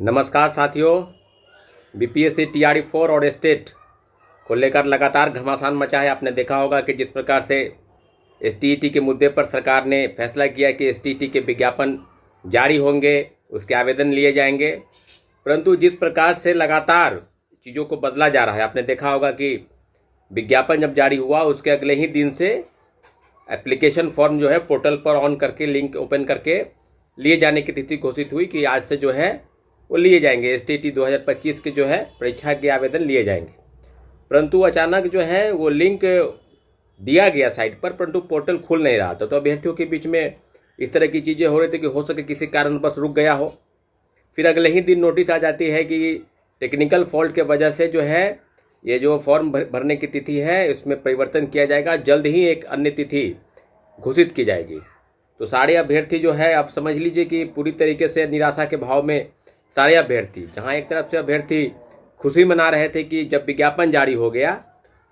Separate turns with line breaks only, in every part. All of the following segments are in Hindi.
नमस्कार साथियों। बीपीएससी टीआरई 4 और स्टेट को लेकर लगातार घमासान मचा है। आपने देखा होगा कि जिस प्रकार से एसटीईटी के मुद्दे पर सरकार ने फैसला किया कि एसटीईटी के विज्ञापन जारी होंगे, उसके आवेदन लिए जाएंगे, परंतु जिस प्रकार से लगातार चीज़ों को बदला जा रहा है, आपने देखा होगा कि विज्ञापन जब जारी हुआ उसके अगले ही दिन से एप्लीकेशन फॉर्म जो है पोर्टल पर ऑन करके लिंक ओपन करके लिए जाने की तिथि घोषित हुई कि आज से जो है वो लिए जाएंगे। एसटीईटी 2025 के जो है परीक्षा के आवेदन लिए जाएंगे, परंतु अचानक जो है वो लिंक दिया गया साइट पर, परंतु पोर्टल खुल नहीं रहा था। तो अभ्यर्थियों के बीच में इस तरह की चीज़ें हो रही थी कि हो सके किसी कारण बस रुक गया हो। फिर अगले ही दिन नोटिस आ जाती है कि टेक्निकल फॉल्ट के वजह से जो है ये जो फॉर्म भरने की तिथि है इसमें परिवर्तन किया जाएगा, जल्द ही एक अन्य तिथि घोषित की जाएगी। तो सारे अभ्यर्थी जो है आप समझ लीजिए कि पूरी तरीके से निराशा के भाव में सारे अभ्यर्थी, जहां एक तरफ से अभ्यर्थी खुशी मना रहे थे कि जब विज्ञापन जारी हो गया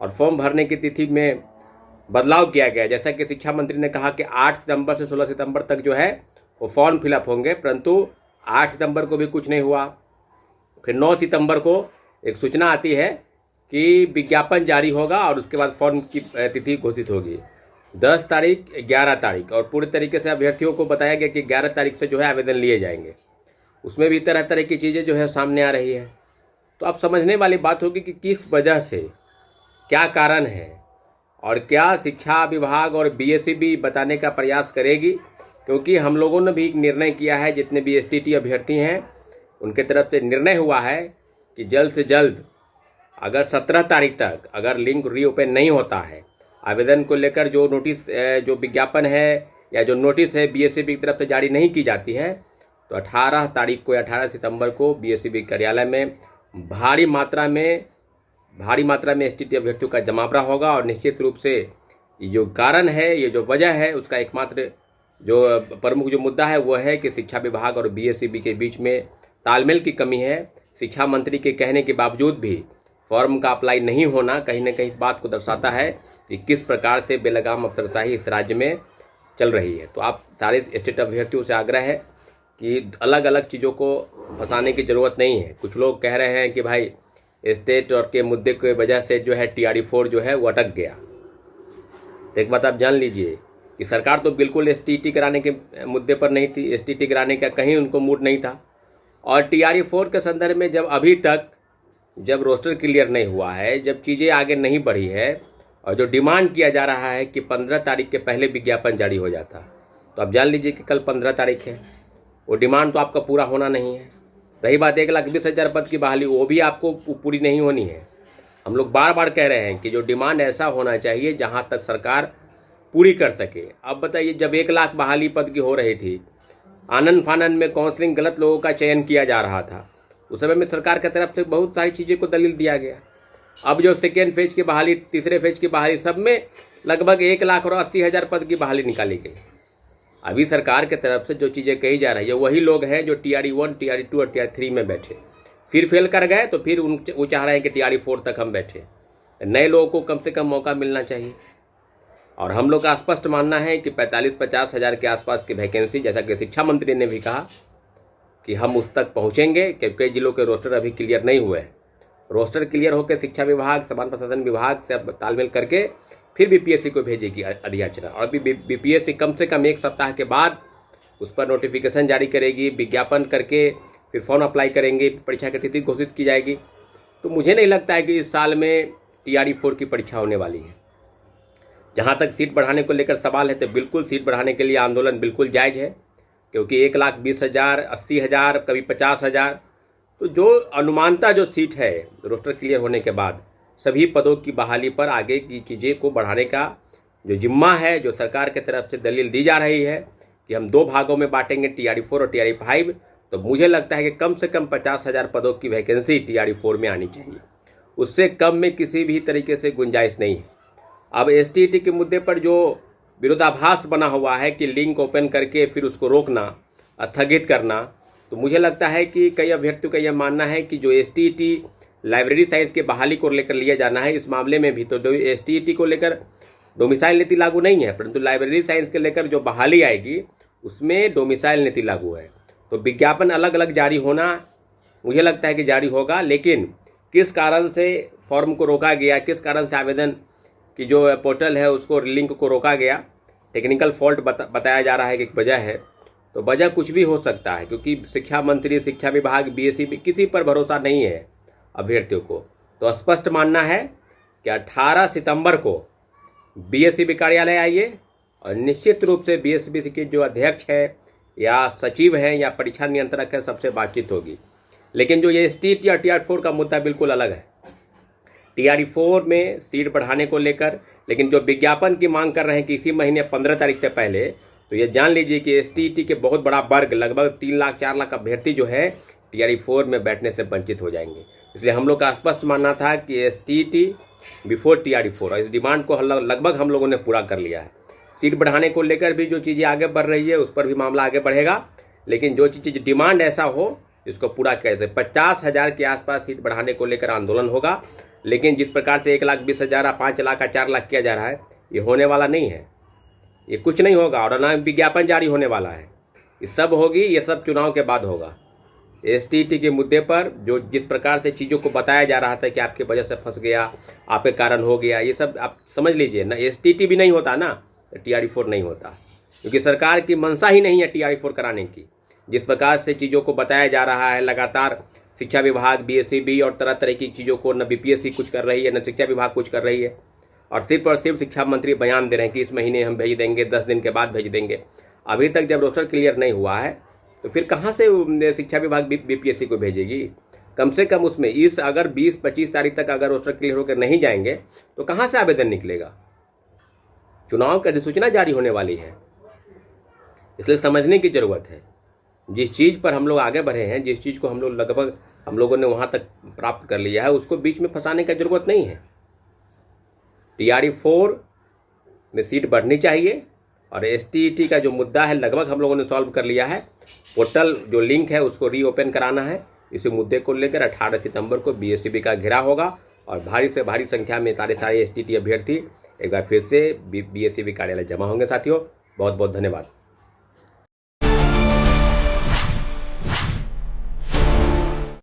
और फॉर्म भरने की तिथि में बदलाव किया गया, जैसा कि शिक्षा मंत्री ने कहा कि 8 सितंबर से 16 सितंबर तक जो है वो फॉर्म फिलअप होंगे, परंतु 8 सितंबर को भी कुछ नहीं हुआ। फिर 9 सितंबर को एक सूचना आती है कि विज्ञापन जारी होगा और उसके बाद फॉर्म की तिथि घोषित होगी 10 तारीख, 11 तारीख, और पूरी तरीके से अभ्यर्थियों को बताया गया कि 11 तारीख से जो है आवेदन लिए जाएंगे। उसमें भी तरह तरह की चीज़ें जो है सामने आ रही है। तो आप समझने वाली बात होगी कि किस वजह से, क्या कारण है, और क्या शिक्षा विभाग और बीएसई भी बताने का प्रयास करेगी, क्योंकि हम लोगों ने भी एक निर्णय किया है, जितने भी एसटीईटी अभ्यर्थी हैं उनके तरफ से निर्णय हुआ है कि जल्द से जल्द अगर 17 तारीख तक अगर लिंक रीओपन नहीं होता है, आवेदन को लेकर जो नोटिस, जो विज्ञापन है या जो नोटिस है बीएसई की तरफ से जारी नहीं की जाती है, तो 18 तारीख को या 18 सितंबर को बीएसई कार्यालय में भारी मात्रा में एसटीईटी अभ्यर्थियों का जमावड़ा होगा। और निश्चित रूप से ये जो कारण है, ये जो वजह है, उसका एकमात्र जो प्रमुख जो मुद्दा है वो है कि शिक्षा विभाग और बीएसई के बीच में तालमेल की कमी है। शिक्षा मंत्री के कहने के बावजूद भी फॉर्म का अप्लाई नहीं होना कहीं ना कहीं इस बात को दर्शाता है कि किस प्रकार से बेलगाम अफसरशाही इस राज्य में चल रही है। तो आप सारे स्टेट अभ्यर्थियों से आग्रह है कि अलग अलग चीज़ों को फंसाने की ज़रूरत नहीं है। कुछ लोग कह रहे हैं कि भाई स्टेट और के मुद्दे की वजह से जो है टीआरई 4 जो है वो अटक गया। तो एक बात आप जान लीजिए कि सरकार तो बिल्कुल एसटीईटी कराने के मुद्दे पर नहीं थी, एसटीईटी कराने का कहीं उनको मूड नहीं था। और टीआरई 4 के संदर्भ में जब अभी तक जब रोस्टर क्लियर नहीं हुआ है, जब चीज़ें आगे नहीं बढ़ी है, और जो डिमांड किया जा रहा है कि 15 तारीख के पहले विज्ञापन जारी हो जाता, तो आप जान लीजिए कि कल 15 तारीख है, वो डिमांड तो आपका पूरा होना नहीं है। रही बात 1,20,000 पद की बहाली, वो भी आपको पूरी नहीं होनी है। हम लोग बार बार कह रहे हैं कि जो डिमांड ऐसा होना चाहिए जहाँ तक सरकार पूरी कर सके। अब बताइए, जब 1 लाख बहाली पद की हो रही थी, आनंद फानंद में काउंसलिंग गलत लोगों का चयन किया जा रहा था, उस समय में सरकार की तरफ से बहुत सारी चीज़ें को दलील दिया गया। अब जो सेकेंड फेज की बहाली, तीसरे फेज की बहाली, सब में लगभग 1,80,000 पद की बहाली निकाली गई। अभी सरकार की तरफ से जो चीज़ें कही जा रही है, वही लोग हैं जो टीआरई 1, टीआरई 2 और टीआरई 3 में बैठे, फिर फेल कर गए, तो फिर वो चाह रहे हैं कि टीआरई 4 तक हम बैठे। नए लोगों को कम से कम मौका मिलना चाहिए। और हम लोग का स्पष्ट मानना है कि 45-50 हज़ार के आसपास की वैकेंसी, जैसा कि शिक्षा मंत्री ने भी कहा कि हम उस तक पहुँचेंगे, क्योंकि कई जिलों के रोस्टर अभी क्लियर नहीं हुए हैं। रोस्टर क्लियर होकर शिक्षा विभाग, समान प्रशासन विभाग से तालमेल करके फिर बीपीएससी को भेजेगी अधियाचना, और अभी बीपीएससी कम से कम 1 सप्ताह के बाद उस पर नोटिफिकेशन जारी करेगी, विज्ञापन करके फिर फॉर्म अप्लाई करेंगे, परीक्षा की तिथि घोषित की जाएगी। तो मुझे नहीं लगता है कि इस साल में टीआरई 4 की परीक्षा होने वाली है। जहाँ तक सीट बढ़ाने को लेकर सवाल है, तो बिल्कुल सीट बढ़ाने के लिए आंदोलन बिल्कुल जायज़ है, क्योंकि 1,20,000, 80,000, कभी 50,000, तो जो अनुमानता जो सीट है रोस्टर क्लियर होने के बाद सभी पदों की बहाली पर आगे की चीज़ें को बढ़ाने का जो जिम्मा है, जो सरकार की तरफ से दलील दी जा रही है कि हम 2 भागों में बांटेंगे, टीआरई 4 और टीआरई 5, तो मुझे लगता है कि कम से कम 50,000 पदों की वैकेंसी टीआरई 4 में आनी चाहिए। उससे कम में किसी भी तरीके से गुंजाइश नहीं है। अब एसटीईटी के मुद्दे पर जो विरोधाभास बना हुआ है कि लिंक ओपन करके फिर उसको रोकना, स्थगित करना, तो मुझे लगता है कि कई अभ्यर्थियों का यह मानना है कि जो एसटीईटी लाइब्रेरी साइंस के बहाली को लेकर लिया जाना है, इस मामले में भी तो एसटीईटी को लेकर डोमिसाइल नीति लागू नहीं है, परंतु लाइब्रेरी साइंस के लेकर जो बहाली आएगी उसमें डोमिसाइल नीति लागू है। तो विज्ञापन अलग अलग जारी होना मुझे लगता है कि जारी होगा, लेकिन किस कारण से फॉर्म को रोका गया, किस कारण से आवेदन की जो पोर्टल है उसको लिंक को रोका गया, टेक्निकल फॉल्ट बताया जा रहा है कि वजह है। तो वजह कुछ भी हो सकता है, क्योंकि शिक्षा मंत्री, शिक्षा विभाग, बीएसई किसी पर भरोसा नहीं है अभ्यर्थियों को। तो स्पष्ट मानना है कि 18 सितंबर को बीएसई कार्यालय आइए और निश्चित रूप से बीएसई के जो अध्यक्ष है या सचिव हैं या परीक्षा नियंत्रक है, सबसे बातचीत होगी। लेकिन जो ये STET या TR4 का मुद्दा बिल्कुल अलग है। TR4 में सीट बढ़ाने को लेकर, लेकिन जो विज्ञापन की मांग कर रहे हैं कि इसी महीने 15 तारीख से पहले, तो ये जान लीजिए कि STET के बहुत बड़ा वर्ग, लगभग 3 लाख 4 लाख अभ्यर्थी जो है TR4 में बैठने से वंचित हो जाएंगे। इसलिए हम लोग का स्पष्ट मानना था कि STET बिफोर TR4, और इस डिमांड को लगभग हम लोगों ने पूरा कर लिया है। सीट बढ़ाने को लेकर भी जो चीज़ें आगे बढ़ रही है उस पर भी मामला आगे बढ़ेगा, लेकिन जो चीज़ डिमांड ऐसा हो इसको पूरा कैसे 50,000 के आसपास सीट बढ़ाने को लेकर आंदोलन होगा। लेकिन जिस प्रकार से 1,20,000, 5 लाख का 4 लाख किया जा रहा है, ये होने वाला नहीं है, ये कुछ नहीं होगा। और ना विज्ञापन जारी होने वाला है, ये सब होगी, ये सब चुनाव के बाद होगा। STET के मुद्दे पर जो जिस प्रकार से चीज़ों को बताया जा रहा था कि आपकी वजह से फंस गया, आपके कारण हो गया, ये सब आप समझ लीजिए ना। STET भी नहीं होता ना, TR4 नहीं होता, क्योंकि सरकार की मंशा ही नहीं है TR4 कराने की। जिस प्रकार से चीज़ों को बताया जा रहा है, लगातार शिक्षा विभाग, BSEB और तरह तरह की चीज़ों को न BPSC कुछ कर रही है, न शिक्षा विभाग कुछ कर रही है, और सिर्फ शिक्षा मंत्री बयान दे रहे हैं कि इस महीने हम भेज देंगे, 10 दिन के बाद भेज देंगे। अभी तक जब रोस्टर क्लियर नहीं हुआ है तो फिर कहाँ से शिक्षा विभाग BPSC को भेजेगी? कम से कम उसमें अगर 20-25 तारीख तक अगर रोस्टर क्लियर होकर नहीं जाएंगे तो कहाँ से आवेदन निकलेगा? चुनाव की अधिसूचना जारी होने वाली है, इसलिए समझने की ज़रूरत है। जिस चीज़ पर हम लोग आगे बढ़े हैं, जिस चीज़ को हम लोगों ने वहाँ तक प्राप्त कर लिया है, उसको बीच में फंसाने की ज़रूरत नहीं है। TR4 में सीट बढ़नी चाहिए, और STET का जो मुद्दा है लगभग हम लोगों ने सॉल्व कर लिया है। पोर्टल जो लिंक है उसको रीओपन कराना है। इसी मुद्दे को लेकर 18 सितंबर को BSEB का घेराव होगा, और भारी से भारी संख्या में सारे STET अभ्यर्थी एक बार फिर से BSEB कार्यालय जमा होंगे। साथियों, बहुत बहुत धन्यवाद।